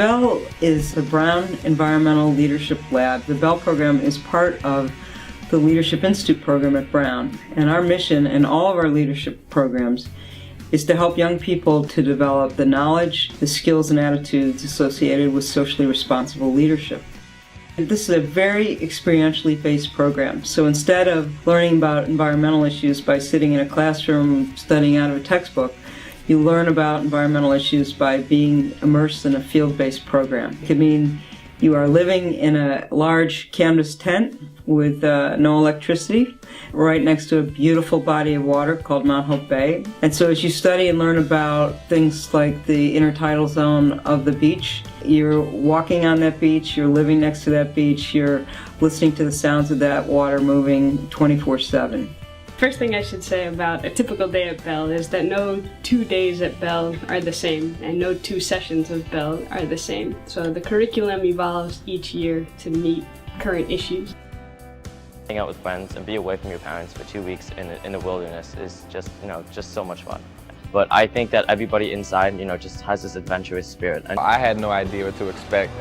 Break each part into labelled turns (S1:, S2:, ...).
S1: BELL is the Brown Environmental Leadership Lab. The BELL program is part of the Leadership Institute program at Brown, and our mission in all of our leadership programs is to help young people to develop the knowledge, the skills, and attitudes associated with socially responsible leadership. This is a very experientially based program, so instead of learning about environmental issues by sitting in a classroom studying out of a textbook, you learn about environmental issues by being immersed in a field-based program. It could mean you are living in a large canvas tent with no electricity right next to a beautiful body of water called Mount Hope Bay. And so as you study and learn about things like the intertidal zone of the beach, you're walking on that beach, you're living next to that beach, you're listening to the sounds of that water moving 24/7.
S2: First thing I should say about a typical day at BELL is that no 2 days at BELL are the same, and no 2 sessions of BELL are the same. So the curriculum evolves each year to meet current issues.
S3: Hang out with friends and be away from your parents for 2 weeks in the wilderness is just, just so much fun. But I think that everybody inside, just has this adventurous spirit. And
S4: I had no idea what to expect.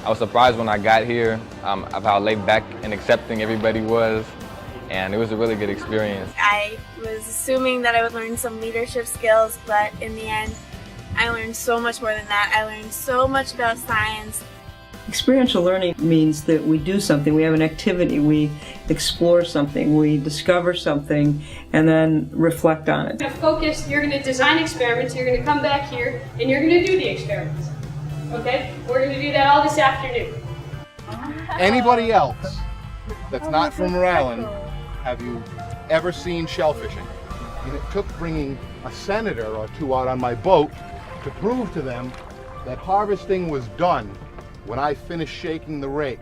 S4: I was surprised when I got here of how laid back and accepting everybody was. And it was a really good experience.
S5: I was assuming that I would learn some leadership skills, but in the end, I learned so much more than that. I learned so much about science.
S1: Experiential learning means that we do something, we have an activity, we explore something, we discover something, and then reflect on it.
S2: Focused, you're going to design experiments, you're going to come back here, and you're going to do the experiments. Okay? We're going to do that all this afternoon.
S6: Anybody else that's not from Rhode Island, have you ever seen shellfishing? And it took bringing a senator or 2 out on my boat to prove to them that harvesting was done when I finished shaking the rake.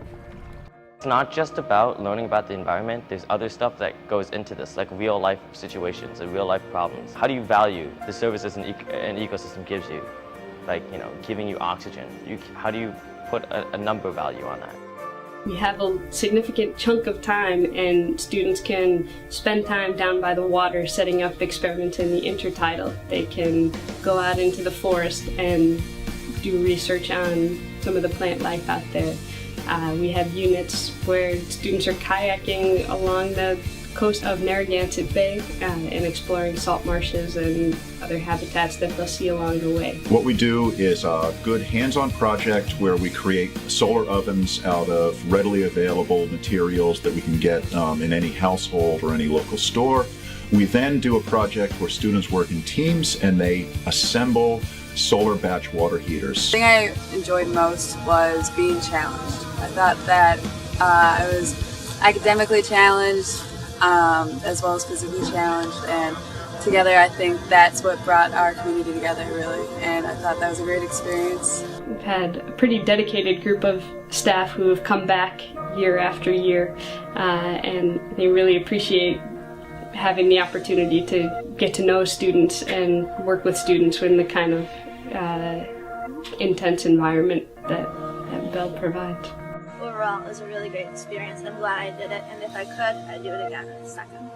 S3: it's not just about learning about the environment. There's other stuff that goes into this, like real life situations and real life problems. How do you value the services an ecosystem gives you? Like, giving you oxygen. How do you put a number value on that?
S2: We have a significant chunk of time, and students can spend time down by the water setting up experiments in the intertidal. They can go out into the forest and do research on some of the plant life out there. We have units where students are kayaking along the coast of Narragansett Bay and exploring salt marshes and other habitats that they'll see along the way.
S7: What we do is a good hands-on project where we create solar ovens out of readily available materials that we can get in any household or any local store. We then do a project where students work in teams and they assemble solar batch water heaters.
S8: The thing I enjoyed most was being challenged. I thought that I was academically challenged as well as physically challenged, and together I think that's what brought our community together, really, and I thought that was a great experience.
S2: We've had a pretty dedicated group of staff who have come back year after year, and they really appreciate having the opportunity to get to know students and work with students in the kind of intense environment that BELL provides.
S5: Overall, it was a really great experience. I'm glad I did it, and if I could, I'd do it again in a second.